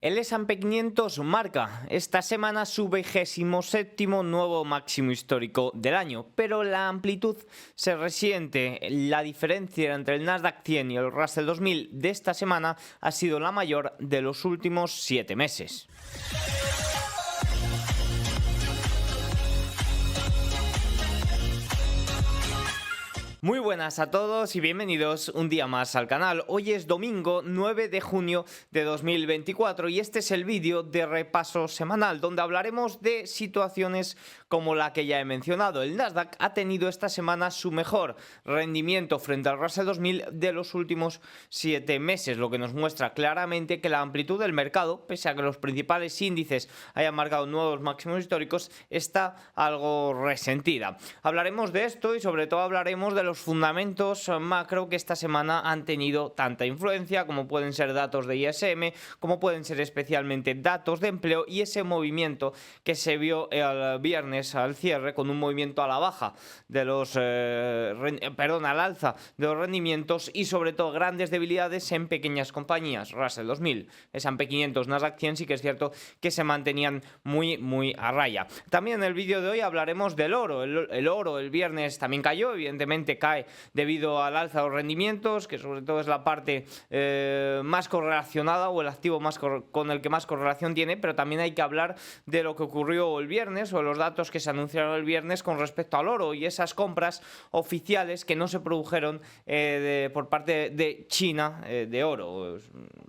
El S&P 500 marca esta semana su 27º nuevo máximo histórico del año, pero la amplitud se resiente. La diferencia entre el Nasdaq 100 y el Russell 2000 de esta semana ha sido la mayor de los últimos 7 meses. Muy buenas a todos y bienvenidos un día más al canal. Hoy es domingo 9 de junio de 2024 y este es el vídeo de repaso semanal donde hablaremos de situaciones como la que ya he mencionado. El Nasdaq ha tenido esta semana su mejor rendimiento frente al Russell 2000 de los últimos 7 meses, lo que nos muestra claramente que la amplitud del mercado, pese a que los principales índices hayan marcado nuevos máximos históricos, está algo resentida. Hablaremos de esto y sobre todo hablaremos de los fundamentos macro que esta semana han tenido tanta influencia, como pueden ser datos de ISM, como pueden ser especialmente datos de empleo y ese movimiento que se vio el viernes al cierre con un movimiento a la baja de los al alza de los rendimientos y sobre todo grandes debilidades en pequeñas compañías. Russell 2000, S&P 500, Nasdaq 100 sí que es cierto que se mantenían muy a raya. También en el vídeo de hoy hablaremos del oro. El oro el viernes también cayó, evidentemente cae debido al alza de los rendimientos, que sobre todo es la parte más correlacionada o el activo más con el que más correlación tiene, pero también hay que hablar de lo que ocurrió el viernes o los datos que se anunciaron el viernes con respecto al oro y esas compras oficiales que no se produjeron por parte de China de oro,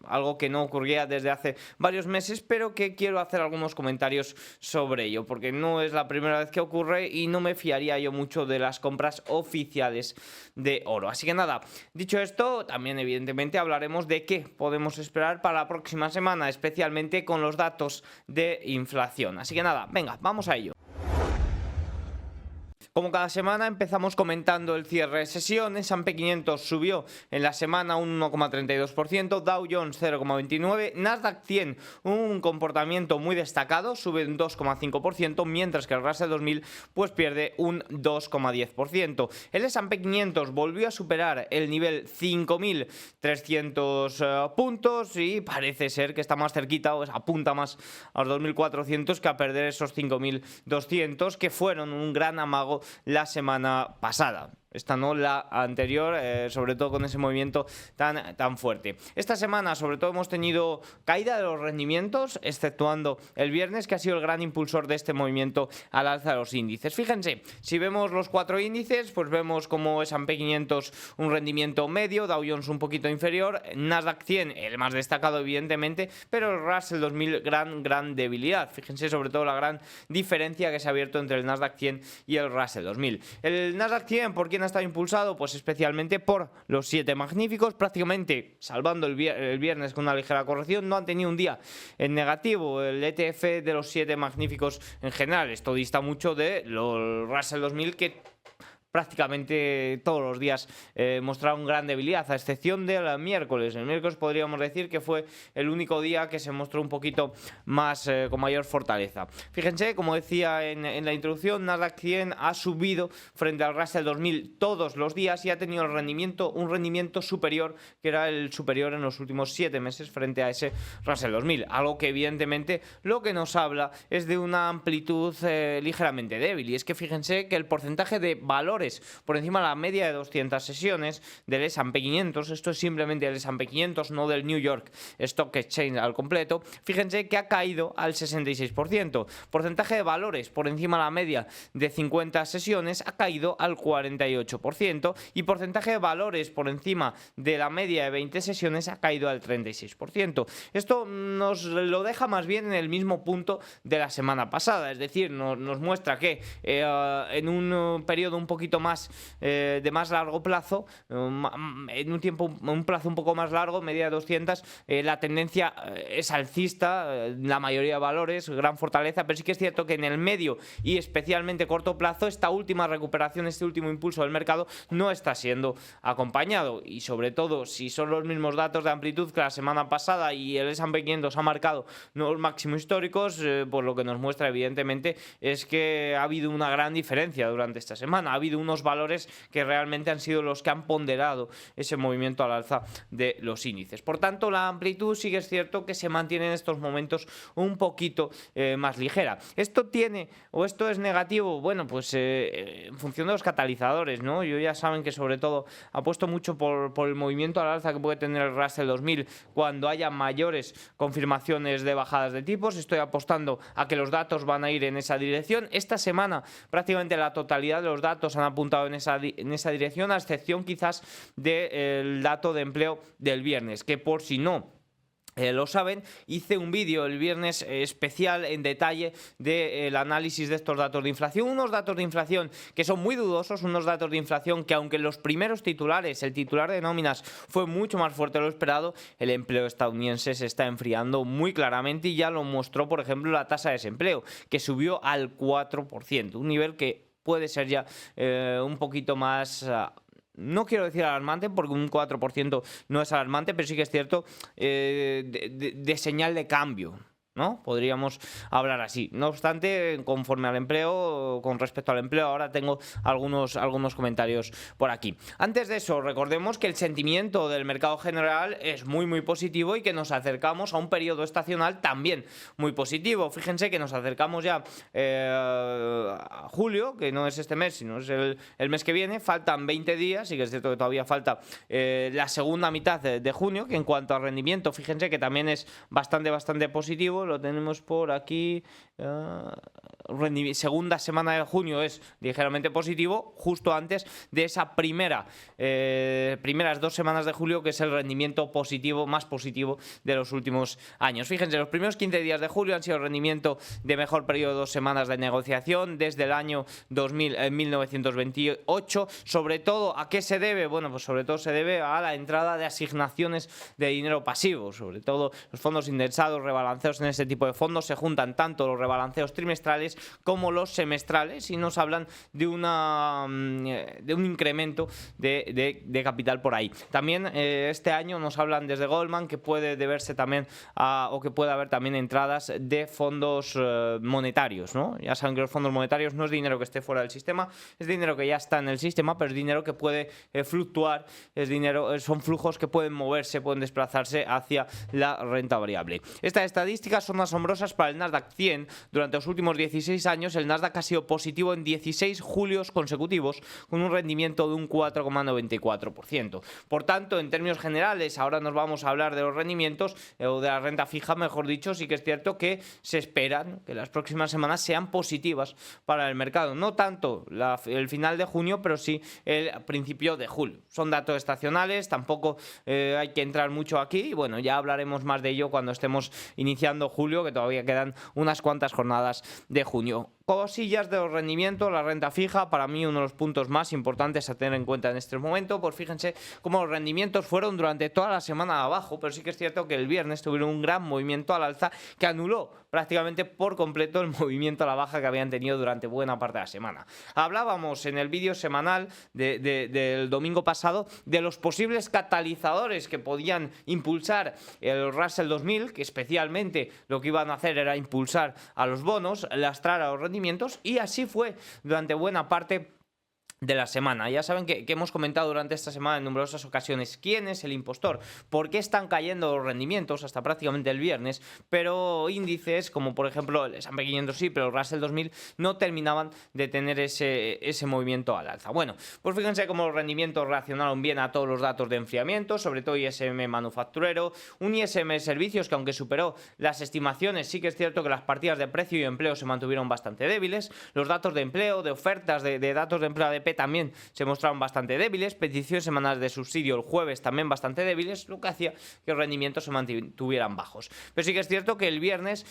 algo que no ocurría desde hace varios meses, pero que quiero hacer algunos comentarios sobre ello, porque no es la primera vez que ocurre y no me fiaría yo mucho de las compras oficiales de oro. Así que nada, dicho esto, también evidentemente hablaremos de qué podemos esperar para la próxima semana, especialmente con los datos de inflación. Así que nada, venga, vamos a ello. Como cada semana empezamos comentando el cierre de sesión. S&P 500 subió en la semana un 1,32%, Dow Jones 0,29%, Nasdaq 100 un comportamiento muy destacado, sube un 2,5%, mientras que el Russell 2000 pues pierde un 2,10%. El S&P 500 volvió a superar el nivel 5.300 puntos y parece ser que está más cerquita o apunta más a los 2.400 que a perder esos 5.200 que fueron un gran amago la semana pasada. Esta no la anterior, sobre todo con ese movimiento tan fuerte. Esta semana sobre todo hemos tenido caída de los rendimientos, exceptuando el viernes, que ha sido el gran impulsor de este movimiento al alza de los índices. Fíjense, si vemos los 4 índices, pues vemos como S&P 500 un rendimiento medio, Dow Jones un poquito inferior, Nasdaq 100 el más destacado evidentemente, pero el Russell 2000 gran debilidad. Fíjense sobre todo la gran diferencia que se ha abierto entre el Nasdaq 100 y el Russell 2000. El Nasdaq 100, ¿por quién ha estado impulsado? Pues especialmente por los 7 magníficos, prácticamente salvando el viernes con una ligera corrección, no han tenido un día en negativo. El ETF de los 7 magníficos en general, esto dista mucho de los Russell 2000 que prácticamente todos los días mostraron gran debilidad, a excepción del miércoles. El miércoles podríamos decir que fue el único día que se mostró un poquito más con mayor fortaleza. Fíjense, como decía en la introducción, Nasdaq 100 ha subido frente al Russell 2000 todos los días y ha tenido un rendimiento superior, que era el superior en los últimos 7 meses frente a ese Russell 2000. Algo que evidentemente lo que nos habla es de una amplitud ligeramente débil. Y es que fíjense que el porcentaje de valor por encima de la media de 200 sesiones del S&P 500, esto es simplemente el S&P 500, no del New York Stock Exchange al completo, fíjense que ha caído al 66%. Porcentaje de valores por encima de la media de 50 sesiones ha caído al 48% y porcentaje de valores por encima de la media de 20 sesiones ha caído al 36%. Esto nos lo deja más bien en el mismo punto de la semana pasada, es decir, nos muestra que en un periodo un poquito más de más largo plazo, en un plazo un poco más largo, media de 200, la tendencia es alcista, la mayoría de valores, gran fortaleza, pero sí que es cierto que en el medio y especialmente corto plazo esta última recuperación, este último impulso del mercado no está siendo acompañado, y sobre todo si son los mismos datos de amplitud que la semana pasada y el S&P 500 ha marcado nuevos máximos históricos, pues lo que nos muestra evidentemente es que ha habido una gran diferencia durante esta semana, ha habido unos valores que realmente han sido los que han ponderado ese movimiento al alza de los índices. Por tanto, la amplitud sí que es cierto que se mantiene en estos momentos un poquito más ligera. ¿Esto tiene o esto es negativo? Bueno, pues en función de los catalizadores, ¿no? Yo ya saben que sobre todo apuesto mucho por el movimiento al alza que puede tener el Russell 2000 cuando haya mayores confirmaciones de bajadas de tipos. Estoy apostando a que los datos van a ir en esa dirección. Esta semana prácticamente la totalidad de los datos han apuntado en esa dirección, a excepción quizás del dato de empleo del viernes, que por si no lo saben, hice un vídeo el viernes especial en detalle del análisis de estos datos de inflación, unos datos de inflación que son muy dudosos, unos datos de inflación que aunque en los primeros titulares, el titular de nóminas fue mucho más fuerte de lo esperado, el empleo estadounidense se está enfriando muy claramente y ya lo mostró, por ejemplo, la tasa de desempleo, que subió al 4%, un nivel que puede ser ya un poquito más... no quiero decir alarmante, porque un 4% no es alarmante, pero sí que es cierto de señal de cambio, ¿no? Podríamos hablar así. No obstante, conforme al empleo, con respecto al empleo, ahora tengo algunos comentarios por aquí. Antes de eso, recordemos que el sentimiento del mercado general es muy positivo y que nos acercamos a un periodo estacional también muy positivo. Fíjense que nos acercamos ya a julio, que no es este mes, sino es el mes que viene. Faltan 20 días, y que es cierto que todavía falta la segunda mitad de junio, que en cuanto a rendimiento, fíjense que también es bastante positivo. Lo tenemos por aquí. Segunda semana de junio es ligeramente positivo, justo antes de esa primeras 2 semanas de julio, que es el rendimiento positivo, más positivo de los últimos años. Fíjense, los primeros 15 días de julio han sido el rendimiento de mejor periodo de 2 semanas de negociación desde el año 1928. Sobre todo, ¿a qué se debe? Bueno, pues sobre todo se debe a la entrada de asignaciones de dinero pasivo, sobre todo los fondos indexados, rebalanceos. En este tipo de fondos se juntan tanto los rebalanceos trimestrales como los semestrales y nos hablan de un incremento de capital por ahí. También este año nos hablan desde Goldman que puede deberse también o que puede haber también entradas de fondos monetarios, ¿no? Ya saben que los fondos monetarios no es dinero que esté fuera del sistema, es dinero que ya está en el sistema, pero es dinero que puede fluctuar, son flujos que pueden moverse, pueden desplazarse hacia la renta variable. Estas estadísticas son asombrosas para el Nasdaq 100. Durante los últimos 16 años el Nasdaq ha sido positivo en 16 julios consecutivos, con un rendimiento de un 4,94%. Por tanto, en términos generales, ahora nos vamos a hablar de los rendimientos o de la renta fija, mejor dicho. Sí que es cierto que se esperan que las próximas semanas sean positivas para el mercado. No tanto el final de junio, pero sí el principio de julio. Son datos estacionales, tampoco hay que entrar mucho aquí. Y bueno, ya hablaremos más de ello cuando estemos iniciando julio, que todavía quedan unas cuantas jornadas de junio. Cosillas de los rendimientos, la renta fija, para mí uno de los puntos más importantes a tener en cuenta en este momento. Pues fíjense cómo los rendimientos fueron durante toda la semana abajo, pero sí que es cierto que el viernes tuvieron un gran movimiento al alza que anuló prácticamente por completo el movimiento a la baja que habían tenido durante buena parte de la semana. Hablábamos en el vídeo semanal del domingo pasado de los posibles catalizadores que podían impulsar el Russell 2000, que especialmente lo que iban a hacer era impulsar a los bonos, lastrar a los rendimientos, y así fue durante buena parte de la semana. Ya saben que hemos comentado durante esta semana en numerosas ocasiones quién es el impostor, por qué están cayendo los rendimientos hasta prácticamente el viernes, pero índices como por ejemplo el S&P 500 sí, pero el Russell 2000 no terminaban de tener ese movimiento al alza. Bueno, pues fíjense cómo los rendimientos reaccionaron bien a todos los datos de enfriamiento, sobre todo ISM manufacturero, un ISM de servicios que aunque superó las estimaciones, sí que es cierto que las partidas de precio y empleo se mantuvieron bastante débiles, los datos de empleo, de ofertas, de datos de empleo ADP también se mostraron bastante débiles, peticiones semanales de subsidio el jueves también bastante débiles, lo que hacía que los rendimientos se mantuvieran bajos. Pero sí que es cierto que el viernes,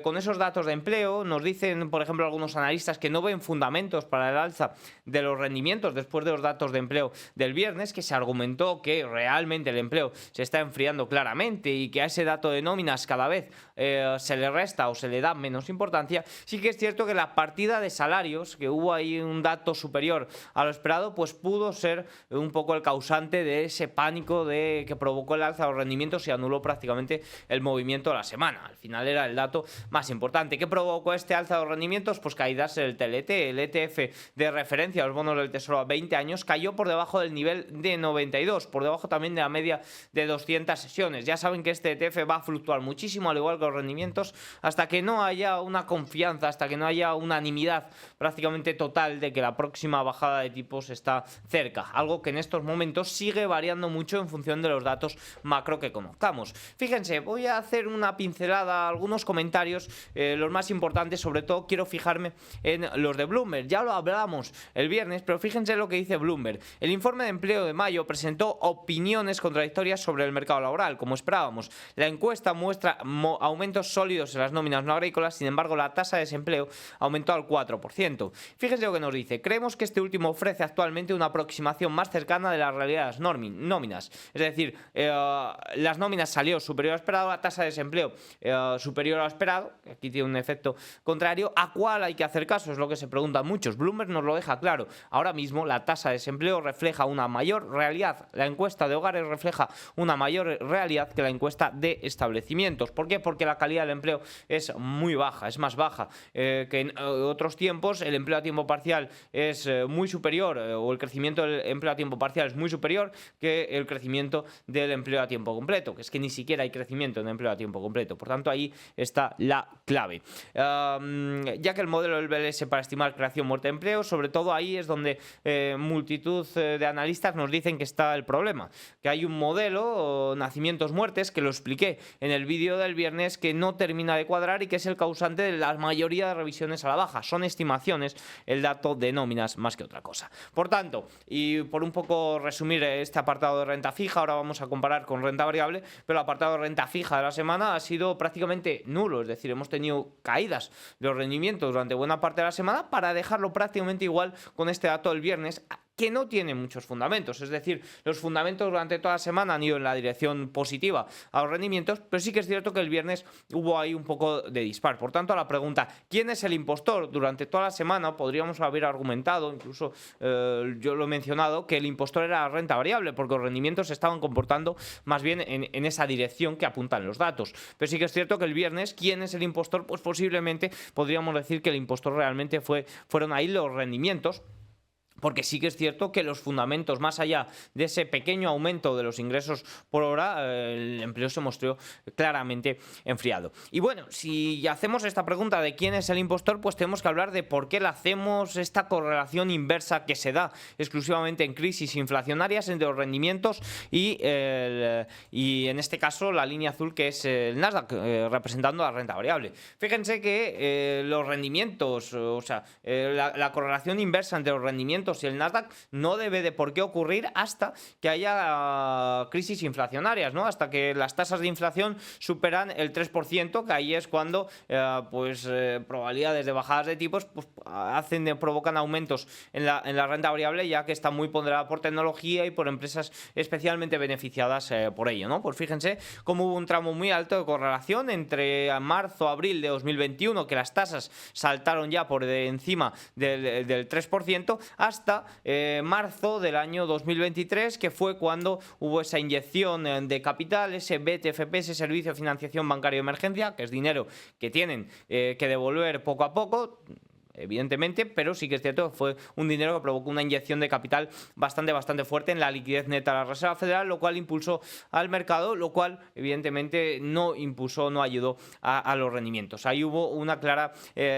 con esos datos de empleo, nos dicen, por ejemplo, algunos analistas que no ven fundamentos para el alza de los rendimientos después de los datos de empleo del viernes, que se argumentó que realmente el empleo se está enfriando claramente y que a ese dato de nóminas cada vez se le resta o se le da menos importancia. Sí que es cierto que la partida de salarios, que hubo ahí un dato superior a lo esperado, pues pudo ser un poco el causante de ese pánico que provocó el alza de los rendimientos y anuló prácticamente el movimiento de la semana. Al final era el dato más importante. ¿Qué provocó este alza de los rendimientos? Pues caídas en el TLT, el ETF de referencia, los bonos del Tesoro a 20 años, cayó por debajo del nivel de 92, por debajo también de la media de 200 sesiones. Ya saben que este ETF va a fluctuar muchísimo, al igual que los rendimientos, hasta que no haya una confianza, hasta que no haya unanimidad prácticamente total de que la próxima bajada de tipos está cerca, algo que en estos momentos sigue variando mucho en función de los datos macro que conozcamos. Fíjense, voy a hacer una pincelada, algunos comentarios, los más importantes, sobre todo quiero fijarme en los de Bloomberg. Ya lo hablamos el viernes, pero fíjense lo que dice Bloomberg. El informe de empleo de mayo presentó opiniones contradictorias sobre el mercado laboral, como esperábamos. La encuesta muestra aumentos sólidos en las nóminas no agrícolas, sin embargo la tasa de desempleo aumentó al 4%. Fíjense lo que nos dice: creemos que este último ofrece actualmente una aproximación más cercana de la realidad de las nóminas. Es decir, las nóminas salió superior a lo esperado, la tasa de desempleo superior a lo esperado, que aquí tiene un efecto contrario. ¿A cuál hay que hacer caso? Es lo que se preguntan muchos. Bloomberg nos lo deja claro. Ahora mismo la tasa de desempleo refleja una mayor realidad. La encuesta de hogares refleja una mayor realidad que la encuesta de establecimientos. ¿Por qué? Porque la calidad del empleo es muy baja, es más baja que en otros tiempos. El empleo a tiempo parcial es muy superior, o el crecimiento del empleo a tiempo parcial es muy superior que el crecimiento del empleo a tiempo completo, que es que ni siquiera hay crecimiento en empleo a tiempo completo. Por tanto, ahí está la clave. Ya que el modelo del BLS para estimar creación, muerte de empleo, sobre todo ahí es donde multitud de analistas nos dicen que está el problema, que hay un modelo, nacimientos, muertes, que lo expliqué en el vídeo del viernes, que no termina de cuadrar y que es el causante de la mayoría de revisiones a la baja. Son estimaciones, el dato de nóminas más que otra cosa. Por tanto, y por un poco resumir este apartado de renta fija, ahora vamos a comparar con renta variable, pero el apartado de renta fija de la semana ha sido prácticamente nulo, es decir, hemos tenido caídas de los rendimientos durante buena parte de la semana para dejarlo prácticamente igual con este dato del viernes, que no tiene muchos fundamentos. Es decir, los fundamentos durante toda la semana han ido en la dirección positiva a los rendimientos, pero sí que es cierto que el viernes hubo ahí un poco de dispar. Por tanto, a la pregunta ¿quién es el impostor? Durante toda la semana podríamos haber argumentado, incluso yo lo he mencionado, que el impostor era la renta variable, porque los rendimientos se estaban comportando más bien en esa dirección que apuntan los datos. Pero sí que es cierto que el viernes, ¿quién es el impostor? Pues posiblemente podríamos decir que el impostor realmente fueron ahí los rendimientos. Porque sí que es cierto que los fundamentos, más allá de ese pequeño aumento de los ingresos por hora, el empleo se mostró claramente enfriado. Y bueno, si hacemos esta pregunta de quién es el impostor, pues tenemos que hablar de por qué le hacemos esta correlación inversa que se da exclusivamente en crisis inflacionarias entre los rendimientos y en este caso la línea azul, que es el Nasdaq, representando la renta variable. Fíjense que los rendimientos, la correlación inversa entre los rendimientos y el Nasdaq no debe de por qué ocurrir hasta que haya crisis inflacionarias, ¿no? Hasta que las tasas de inflación superan el 3%, que ahí es cuando probabilidades de bajadas de tipos pues, provocan aumentos en la renta variable, ya que está muy ponderada por tecnología y por empresas especialmente beneficiadas por ello, ¿no? Pues fíjense cómo hubo un tramo muy alto de correlación entre marzo-abril de 2021, que las tasas saltaron ya por encima del 3%, hasta marzo del año 2023, que fue cuando hubo esa inyección de capital, ese BTFP, ese servicio de financiación bancaria de emergencia, que es dinero que tienen que devolver poco a poco, evidentemente, pero sí que es cierto que fue un dinero que provocó una inyección de capital bastante fuerte en la liquidez neta de la Reserva Federal, lo cual impulsó al mercado, lo cual evidentemente no ayudó a los rendimientos. Ahí hubo una clara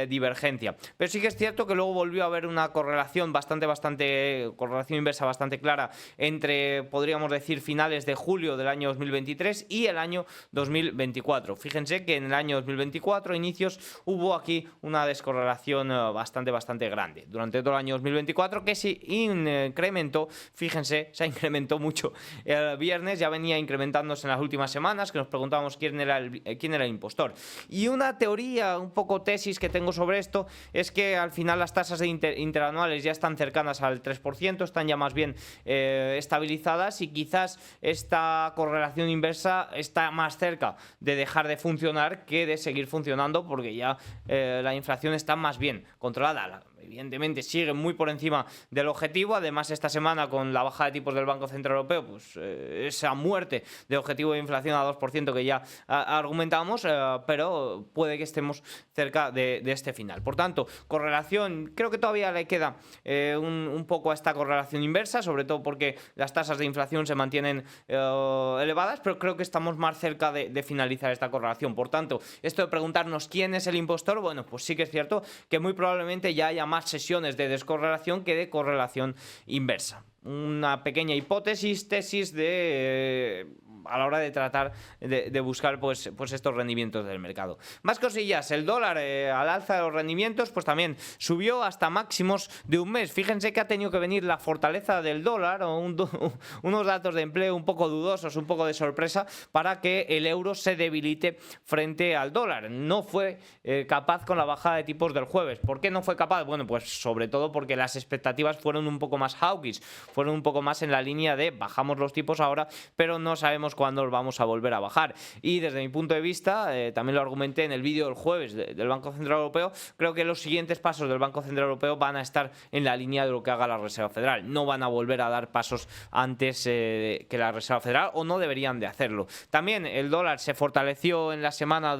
divergencia. Pero sí que es cierto que luego volvió a haber una correlación correlación inversa bastante clara entre, podríamos decir, finales de julio del año 2023 y el año 2024. Fíjense que en el año 2024, inicios, hubo aquí una descorrelación bastante grande durante todo el año 2024, que se incrementó, fíjense, se incrementó mucho el viernes, ya venía incrementándose en las últimas semanas, que nos preguntábamos quién era el impostor. Y una teoría, un poco tesis que tengo sobre esto, es que al final las tasas de interanuales ya están cercanas al 3%, están ya más bien estabilizadas, y quizás esta correlación inversa está más cerca de dejar de funcionar que de seguir funcionando, porque ya la inflación está más bien controlada. evidentemente sigue muy por encima del objetivo. Además, esta semana con la bajada de tipos del Banco Central Europeo, pues esa muerte de objetivo de inflación a 2% que ya argumentamos, pero puede que estemos cerca de este final. Por tanto, correlación, creo que todavía le queda un poco a esta correlación inversa, sobre todo porque las tasas de inflación se mantienen elevadas, pero creo que estamos más cerca de finalizar esta correlación. Por tanto, esto de preguntarnos quién es el impostor, bueno, pues sí que es cierto que muy probablemente ya haya más sesiones de descorrelación que de correlación inversa. Una pequeña hipótesis, tesis de a la hora de tratar de buscar pues estos rendimientos del mercado. Más cosillas, el dólar al alza de los rendimientos pues también subió hasta máximos de un mes. Fíjense que ha tenido que venir la fortaleza del dólar o unos datos de empleo un poco dudosos, un poco de sorpresa para que el euro se debilite frente al dólar. No fue capaz con la bajada de tipos del jueves. ¿Por qué no fue capaz? Bueno, pues sobre todo porque las expectativas fueron un poco más hawkish, fueron un poco más en la línea de bajamos los tipos ahora, pero no sabemos cuándo los vamos a volver a bajar. Y desde mi punto de vista, también lo argumenté en el vídeo del jueves del Banco Central Europeo, creo que los siguientes pasos del Banco Central Europeo van a estar en la línea de lo que haga la Reserva Federal. No van a volver a dar pasos antes que la Reserva Federal, o no deberían de hacerlo. También el dólar se fortaleció en la semana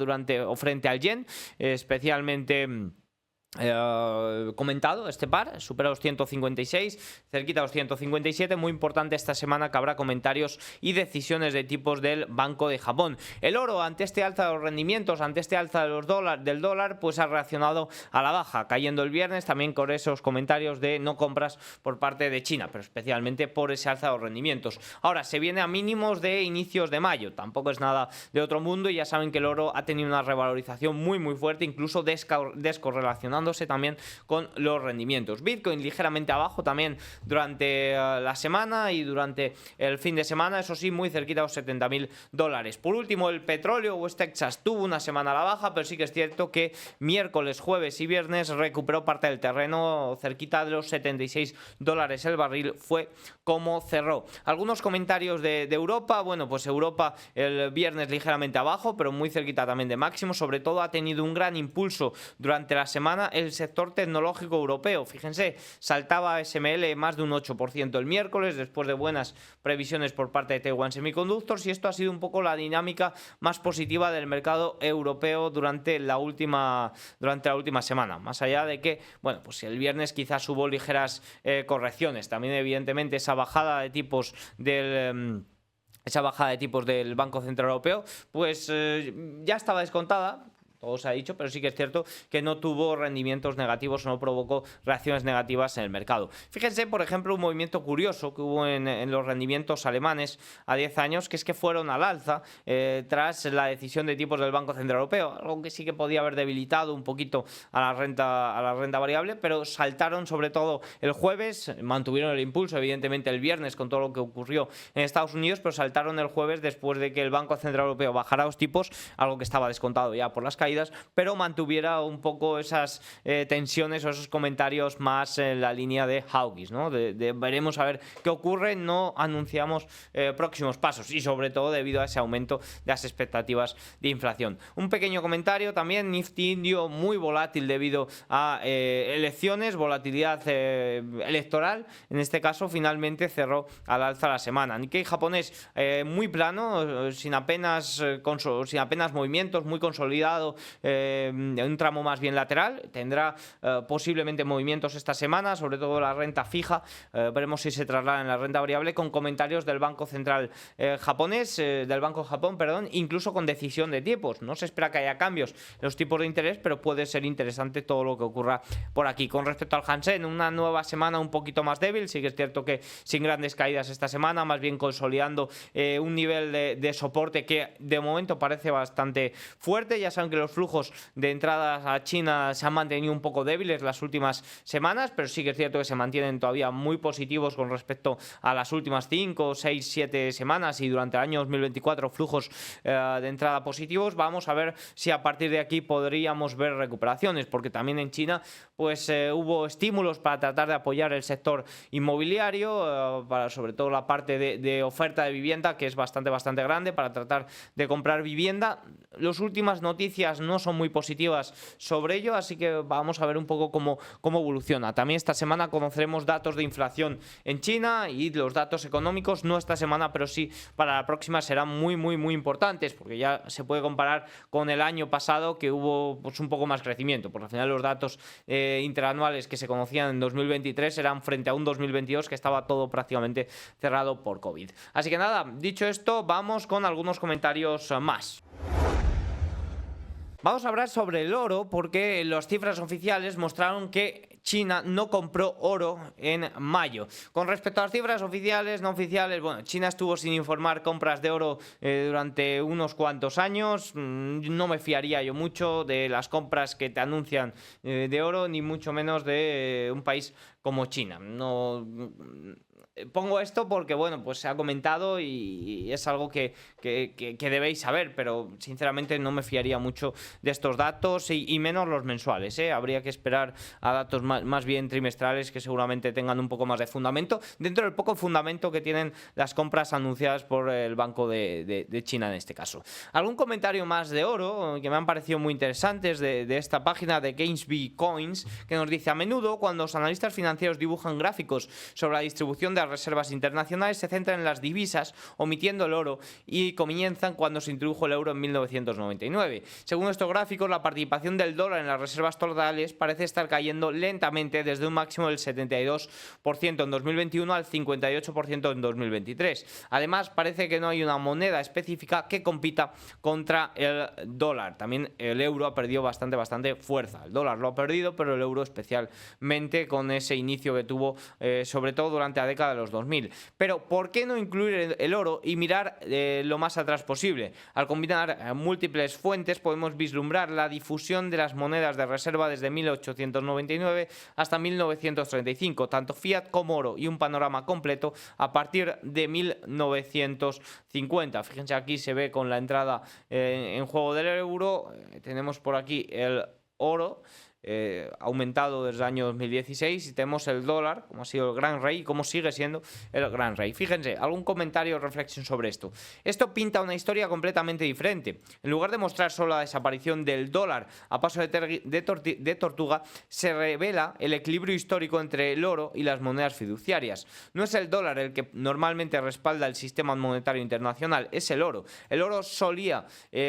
frente al yen, especialmente comentado este par, supera los 156, cerquita a los 157. Muy importante esta semana que habrá comentarios y decisiones de tipos del Banco de Japón. El oro, ante este alza de los rendimientos, ante este alza de del dólar, pues ha reaccionado a la baja, cayendo el viernes también con esos comentarios de no compras por parte de China, pero especialmente por ese alza de los rendimientos. Ahora, se viene a mínimos de inicios de mayo, tampoco es nada de otro mundo, y ya saben que el oro ha tenido una revalorización muy fuerte, incluso descorrelacionada también con los rendimientos. Bitcoin ligeramente abajo también durante la semana y durante el fin de semana, eso sí, muy cerquita a los $70.000. Por último, el petróleo West Texas tuvo una semana a la baja, pero sí que es cierto que miércoles, jueves y viernes recuperó parte del terreno, cerquita de los $76 el barril fue como cerró. Algunos comentarios de Europa. Bueno, pues Europa el viernes ligeramente abajo, pero muy cerquita también de máximo. Sobre todo ha tenido un gran impulso durante la semana el sector tecnológico europeo. Fíjense, saltaba SML más de un 8% el miércoles después de buenas previsiones por parte de Taiwan Semiconductors, y esto ha sido un poco la dinámica más positiva del mercado europeo durante la última semana. Más allá de que, bueno, pues el viernes quizás hubo ligeras correcciones. También evidentemente esa bajada de tipos del Banco Central Europeo, pues ya estaba descontada. Todo se ha dicho, pero sí que es cierto que no tuvo rendimientos negativos o no provocó reacciones negativas en el mercado. Fíjense, por ejemplo, un movimiento curioso que hubo en los rendimientos alemanes a 10 años, que es que fueron al alza tras la decisión de tipos del Banco Central Europeo, algo que sí que podía haber debilitado un poquito a la renta variable, pero saltaron sobre todo el jueves, mantuvieron el impulso evidentemente el viernes con todo lo que ocurrió en Estados Unidos, pero saltaron el jueves después de que el Banco Central Europeo bajara los tipos, algo que estaba descontado ya por las caídas, pero mantuviera un poco esas tensiones o esos comentarios más en la línea de hawkish, ¿no? Veremos a ver qué ocurre, no anunciamos próximos pasos, y sobre todo debido a ese aumento de las expectativas de inflación. Un pequeño comentario también: Nifty indio muy volátil debido a elecciones, volatilidad electoral. En este caso finalmente cerró al alza la semana. Nikkei japonés muy plano, sin apenas movimientos, muy consolidado, un tramo más bien lateral. Tendrá posiblemente movimientos esta semana, sobre todo la renta fija, veremos si se traslada en la renta variable, con comentarios del Banco Central japonés, del Banco de Japón, perdón, incluso con decisión de tipos. No se espera que haya cambios en los tipos de interés, pero puede ser interesante todo lo que ocurra por aquí. Con respecto al Hansen, una nueva semana un poquito más débil, sí que es cierto que sin grandes caídas esta semana, más bien consolidando un nivel de soporte que de momento parece bastante fuerte. Ya saben que los flujos de entradas a China se han mantenido un poco débiles las últimas semanas, pero sí que es cierto que se mantienen todavía muy positivos con respecto a las últimas 5, 6, 7 semanas, y durante el año 2024 flujos de entrada positivos. Vamos a ver si a partir de aquí podríamos ver recuperaciones, porque también en China pues hubo estímulos para tratar de apoyar el sector inmobiliario, para sobre todo la parte de oferta de vivienda, que es bastante grande, para tratar de comprar vivienda. Las últimas noticias expectativas no son muy positivas sobre ello, así que vamos a ver un poco cómo evoluciona. También esta semana conoceremos datos de inflación en China y los datos económicos, no esta semana, pero sí para la próxima serán muy importantes, porque ya se puede comparar con el año pasado que hubo pues un poco más crecimiento, porque al final los datos interanuales que se conocían en 2023 eran frente a un 2022 que estaba todo prácticamente cerrado por COVID. Así que nada, dicho esto, vamos con algunos comentarios más. Vamos a hablar sobre el oro porque las cifras oficiales mostraron que China no compró oro en mayo. Con respecto a las cifras oficiales, no oficiales, bueno, China estuvo sin informar compras de oro durante unos cuantos años. No me fiaría yo mucho de las compras que te anuncian de oro, ni mucho menos de un país como China. No pongo esto porque, bueno, pues se ha comentado y es algo que debéis saber, pero sinceramente no me fiaría mucho de estos datos y menos los mensuales, ¿eh? Habría que esperar a datos más bien trimestrales que seguramente tengan un poco más de fundamento, dentro del poco fundamento que tienen las compras anunciadas por el Banco de China en este caso. Algún comentario más de oro que me han parecido muy interesantes de esta página de Gainsby Coins, que nos dice: a menudo cuando los analistas financieros dibujan gráficos sobre la distribución de reservas internacionales se centran en las divisas, omitiendo el oro, y comienzan cuando se introdujo el euro en 1999. Según estos gráficos, la participación del dólar en las reservas totales parece estar cayendo lentamente desde un máximo del 72% en 2021 al 58% en 2023. Además, parece que no hay una moneda específica que compita contra el dólar. También el euro ha perdido bastante fuerza. El dólar lo ha perdido, pero el euro especialmente con ese inicio que tuvo, sobre todo durante la década de los 2000. Pero ¿por qué no incluir el oro y mirar lo más atrás posible? Al combinar múltiples fuentes podemos vislumbrar la difusión de las monedas de reserva desde 1899 hasta 1935, tanto fiat como oro, y un panorama completo a partir de 1950. Fíjense, aquí se ve con la entrada en juego del euro. Tenemos por aquí el oro aumentado desde el año 2016 y tenemos el dólar como ha sido el gran rey y como sigue siendo el gran rey. Fíjense, algún comentario o reflexión sobre esto. Esto pinta una historia completamente diferente. En lugar de mostrar solo la desaparición del dólar a paso de tortuga, se revela el equilibrio histórico entre el oro y las monedas fiduciarias. No es el dólar el que normalmente respalda el sistema monetario internacional, es el oro. El oro solía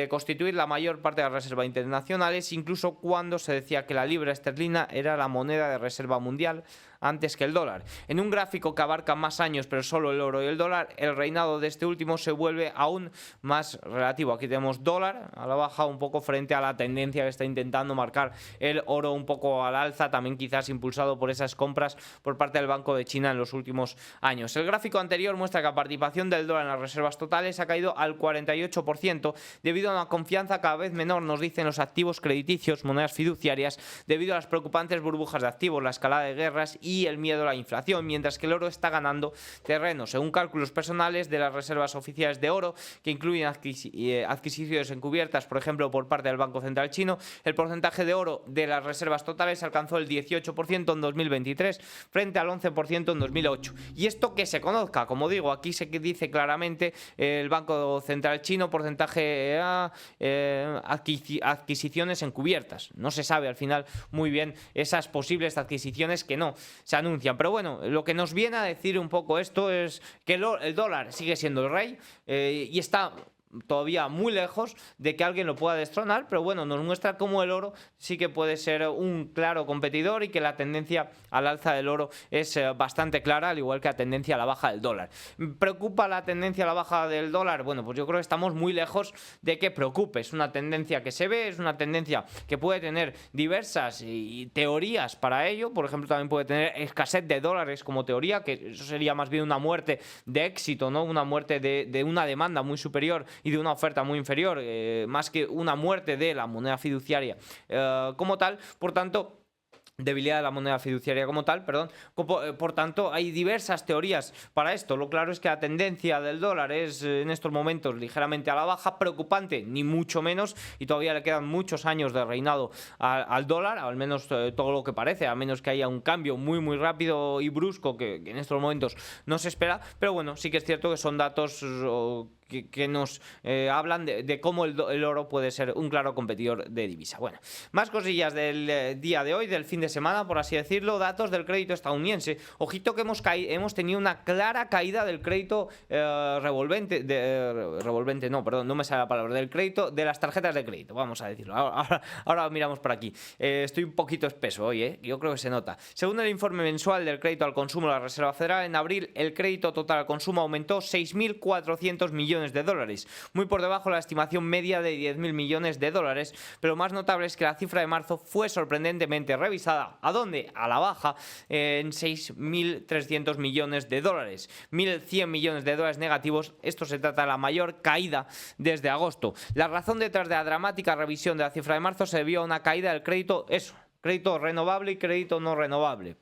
constituir la mayor parte de las reservas internacionales, incluso cuando se decía que la libra esterlina era la moneda de reserva mundial antes que el dólar. En un gráfico que abarca más años pero solo el oro y el dólar, el reinado de este último se vuelve aún más relativo. Aquí tenemos dólar a la baja un poco frente a la tendencia que está intentando marcar el oro un poco al alza, también quizás impulsado por esas compras por parte del Banco de China en los últimos años. El gráfico anterior muestra que la participación del dólar en las reservas totales ha caído al 48% debido a una confianza cada vez menor, nos dicen, los activos crediticios, monedas fiduciarias, debido a las preocupantes burbujas de activos, la escalada de guerras y el miedo a la inflación, mientras que el oro está ganando terreno. Según cálculos personales de las reservas oficiales de oro, que incluyen adquisiciones encubiertas, por ejemplo, por parte del Banco Central Chino, el porcentaje de oro de las reservas totales alcanzó el 18% en 2023 frente al 11% en 2008. Y esto que se conozca, como digo, aquí se dice claramente el Banco Central Chino, porcentaje adquisiciones encubiertas. No se sabe al final muy bien esas posibles adquisiciones que no se anuncian. Pero bueno, lo que nos viene a decir un poco esto es que el dólar sigue siendo el rey y está todavía muy lejos de que alguien lo pueda destronar, pero bueno, nos muestra cómo el oro sí que puede ser un claro competidor y que la tendencia al alza del oro es bastante clara, al igual que la tendencia a la baja del dólar. ¿Preocupa la tendencia a la baja del dólar? Bueno, pues yo creo que estamos muy lejos de que preocupe. Es una tendencia que se ve, es una tendencia que puede tener diversas teorías para ello. Por ejemplo, también puede tener escasez de dólares como teoría, que eso sería más bien una muerte de éxito, ¿no? Una muerte de una demanda muy superior y de una oferta muy inferior, más que una muerte de la moneda fiduciaria como tal. Por tanto, debilidad de la moneda fiduciaria como tal, perdón. Por tanto, hay diversas teorías para esto. Lo claro es que la tendencia del dólar es en estos momentos ligeramente a la baja, preocupante ni mucho menos, y todavía le quedan muchos años de reinado al dólar, al menos todo lo que parece, a menos que haya un cambio muy rápido y brusco que en estos momentos no se espera. Pero bueno, sí que es cierto que son datos que nos hablan de cómo el oro puede ser un claro competidor de divisa. Bueno, más cosillas del día de hoy, del fin de semana, por así decirlo. Datos del crédito estadounidense. Ojito que hemos tenido una clara caída del crédito revolvente, no me sale la palabra, del crédito, de las tarjetas de crédito, vamos a decirlo. Ahora miramos por aquí. Estoy un poquito espeso hoy, yo creo que se nota. Según el informe mensual del crédito al consumo de la Reserva Federal, en abril el crédito total al consumo aumentó 6.400 millones de dólares, muy por debajo de la estimación media de 10.000 millones de dólares, pero más notable es que la cifra de marzo fue sorprendentemente revisada. ¿A dónde? A la baja, en 6.300 millones de dólares. 1.100 millones de dólares negativos. Esto se trata de la mayor caída desde agosto. La razón detrás de la dramática revisión de la cifra de marzo se debió a una caída del crédito, crédito renovable y crédito no renovable.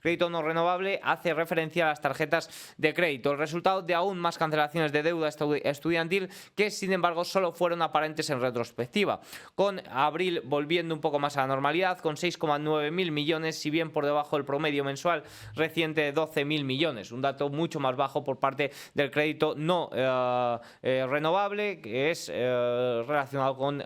Crédito no renovable hace referencia a las tarjetas de crédito, el resultado de aún más cancelaciones de deuda estudiantil que, sin embargo, solo fueron aparentes en retrospectiva, con abril volviendo un poco más a la normalidad, con 6,9 mil millones, si bien por debajo del promedio mensual reciente de 12.000 millones, un dato mucho más bajo por parte del crédito no renovable, que es relacionado con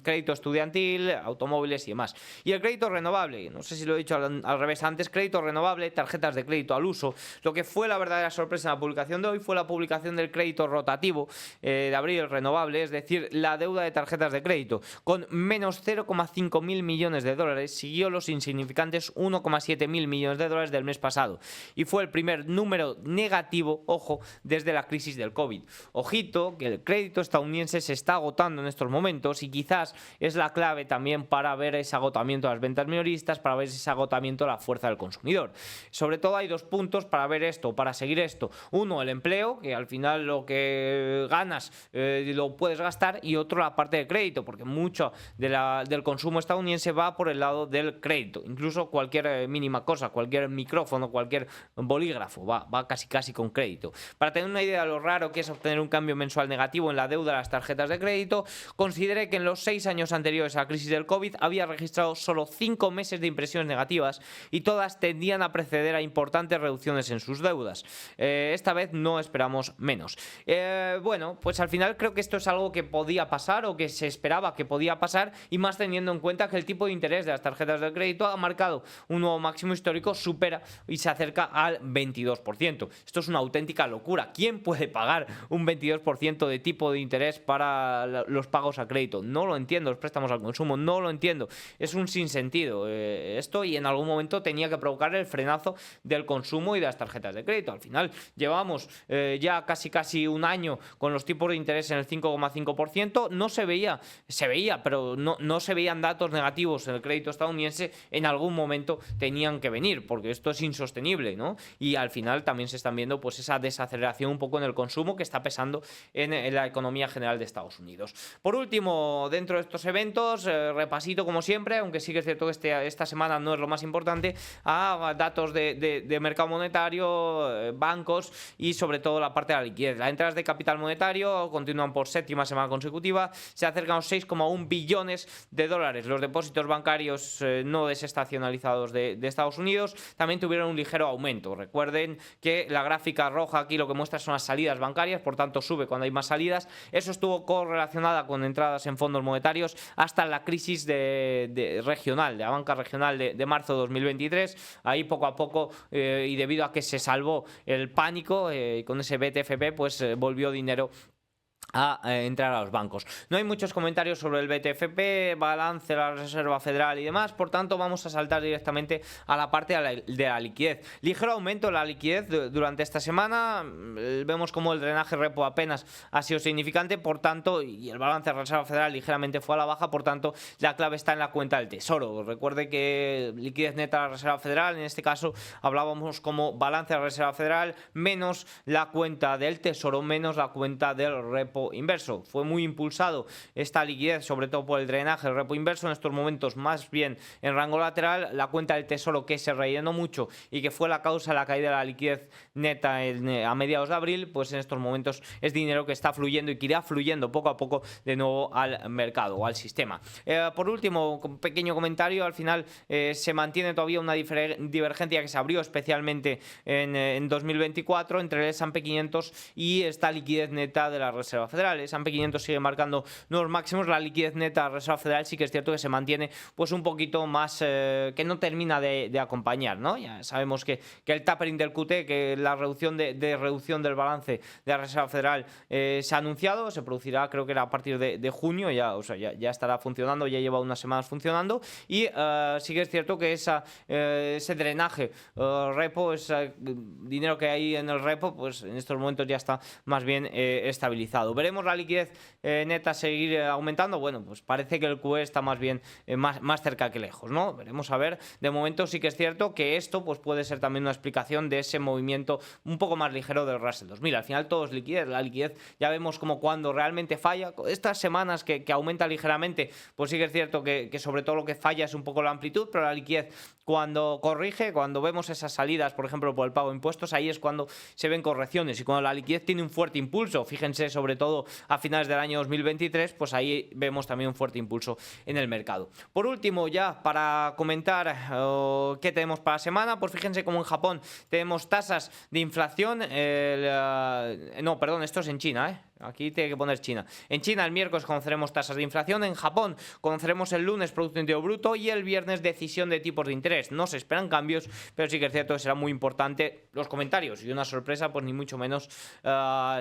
crédito estudiantil, automóviles y demás. Y el crédito renovable, no sé si lo he dicho al revés antes, crédito renovable, tarjetas de crédito al uso. Lo que fue la verdadera sorpresa en la publicación de hoy fue la publicación del crédito rotativo de abril renovable, es decir, la deuda de tarjetas de crédito, con menos 0,5 mil millones de dólares, siguió los insignificantes 1,7 mil millones de dólares del mes pasado y fue el primer número negativo, ojo, desde la crisis del COVID. Ojito, que el crédito estadounidense se está agotando en estos momentos y quizás es la clave también para ver ese agotamiento de las ventas minoristas, para ver ese agotamiento de la fuerza del consumidor. Sobre todo hay dos puntos para ver esto, para seguir esto. Uno, el empleo, que al final lo que ganas lo puedes gastar, y otro, la parte de crédito, porque mucho del consumo estadounidense va por el lado del crédito. Incluso cualquier mínima cosa, cualquier micrófono, cualquier bolígrafo, va casi con crédito. Para tener una idea de lo raro que es obtener un cambio mensual negativo en la deuda de las tarjetas de crédito, considere que en los 6 años anteriores a la crisis del COVID había registrado solo 5 meses de impresiones negativas y todas tendían a preceder a importantes reducciones en sus deudas. Esta vez no esperamos menos. Bueno, pues al final creo que esto es algo que podía pasar o que se esperaba que podía pasar, y más teniendo en cuenta que el tipo de interés de las tarjetas de crédito ha marcado un nuevo máximo histórico, supera y se acerca al 22%. Esto es una auténtica locura. ¿Quién puede pagar un 22% de tipo de interés para los pagos a crédito? No lo entiendo. Los préstamos al consumo, no lo entiendo. Es un sinsentido esto, y en algún momento tenía que provocar el frenazo del consumo y de las tarjetas de crédito. Al final llevamos ya casi un año con los tipos de interés en el 5,5%. No se veía, pero no se veían datos negativos en el crédito estadounidense. En algún momento tenían que venir, porque esto es insostenible, ¿no? Y al final también se están viendo pues esa desaceleración un poco en el consumo que está pesando en la economía general de Estados Unidos. Por último, dentro de estos eventos, repasito como siempre, aunque sí que es cierto que esta semana no es lo más importante, a datos de mercado monetario, bancos y sobre todo la parte de la liquidez. Las entradas de capital monetario continúan por séptima semana consecutiva, se acercan a los 6,1 billones de dólares. Los depósitos bancarios no desestacionalizados de Estados Unidos también tuvieron un ligero aumento. Recuerden que la gráfica roja aquí lo que muestra son las salidas bancarias, por tanto sube cuando hay más salidas. Eso estuvo correlacionada con entradas en fondos monetarios hasta la crisis regional, de la banca regional de marzo de 2023. Ahí poco a poco, y debido a que se salvó el pánico, con ese BTFP, pues volvió dinero a entrar a los bancos. No hay muchos comentarios sobre el BTFP, balance de la Reserva Federal y demás, por tanto vamos a saltar directamente a la parte de la liquidez. Ligero aumento en la liquidez durante esta semana, vemos como el drenaje repo apenas ha sido significante, por tanto, y el balance de la Reserva Federal ligeramente fue a la baja, por tanto la clave está en la cuenta del Tesoro. Recuerde que liquidez neta de la Reserva Federal, en este caso hablábamos como balance de la Reserva Federal menos la cuenta del Tesoro, menos la cuenta del repo repo inverso. Fue muy impulsado esta liquidez, sobre todo por el drenaje del repo inverso, en estos momentos más bien en rango lateral. La cuenta del Tesoro, que se rellenó mucho y que fue la causa de la caída de la liquidez neta a mediados de abril, pues en estos momentos es dinero que está fluyendo y que irá fluyendo poco a poco de nuevo al mercado o al sistema. Por último, un pequeño comentario, al final se mantiene todavía una divergencia que se abrió especialmente en 2024 entre el S&P 500 y esta liquidez neta de la Reserva Federal. El S&P 500 sigue marcando nuevos máximos, la liquidez neta de la Reserva Federal sí que es cierto que se mantiene pues un poquito más, que no termina de acompañar, ¿no? Ya sabemos que el tapering del QT, que la reducción de reducción del balance de la Reserva Federal se ha anunciado, se producirá, creo que era a partir de junio, ya estará funcionando, ya lleva unas semanas funcionando, y sí que es cierto que ese drenaje repo, ese dinero que hay en el repo, pues en estos momentos ya está más bien estabilizado. Veremos la liquidez neta seguir aumentando. Bueno, pues parece que el QE está más bien más cerca que lejos, ¿no? Veremos a ver. De momento sí que es cierto que esto pues puede ser también una explicación de ese movimiento un poco más ligero del Russell 2000. Al final todo es liquidez. La liquidez ya vemos como cuando realmente falla. Estas semanas que aumenta ligeramente, pues sí que es cierto que sobre todo lo que falla es un poco la amplitud, pero la liquidez cuando corrige, cuando vemos esas salidas, por ejemplo, por el pago de impuestos, ahí es cuando se ven correcciones, y cuando la liquidez tiene un fuerte impulso, fíjense sobre todo a finales del año 2023, pues ahí vemos también un fuerte impulso en el mercado. Por último, ya para comentar qué tenemos para la semana, pues fíjense como en Japón tenemos tasas de inflación, no, perdón, esto es en China, aquí tiene que poner China. En China el miércoles conoceremos tasas de inflación, en Japón conoceremos el lunes Producto Interior Bruto y el viernes decisión de tipos de interés. No se esperan cambios, pero sí que es cierto que será muy importante los comentarios, y una sorpresa pues ni mucho menos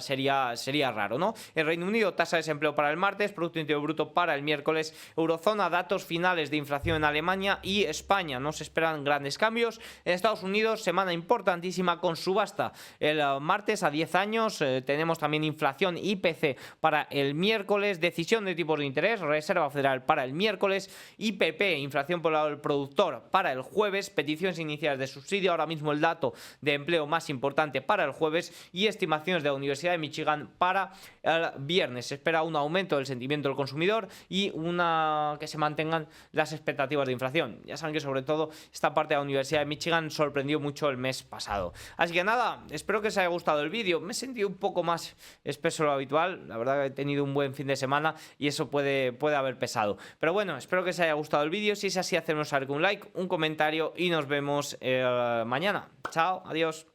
sería raro, ¿no? En Reino Unido, tasa de desempleo para el martes, Producto Interior Bruto para el miércoles, Eurozona, datos finales de inflación en Alemania y España. No se esperan grandes cambios. En Estados Unidos, semana importantísima con subasta el martes a 10 años. Tenemos también inflación IPC para el miércoles, decisión de tipos de interés, Reserva Federal para el miércoles, IPP, inflación por el lado del productor, para el jueves, peticiones iniciales de subsidio, ahora mismo el dato de empleo más importante para el jueves, y estimaciones de la Universidad de Michigan para el viernes. Se espera un aumento del sentimiento del consumidor y que se mantengan las expectativas de inflación. Ya saben que sobre todo esta parte de la Universidad de Michigan sorprendió mucho el mes pasado. Así que nada, espero que os haya gustado el vídeo. Me he sentido un poco más espeso de lo habitual, la verdad que he tenido un buen fin de semana y eso puede haber pesado. Pero bueno, espero que os haya gustado el vídeo. Si es así, hacednos un like, un comentario y nos vemos mañana. Chao, adiós.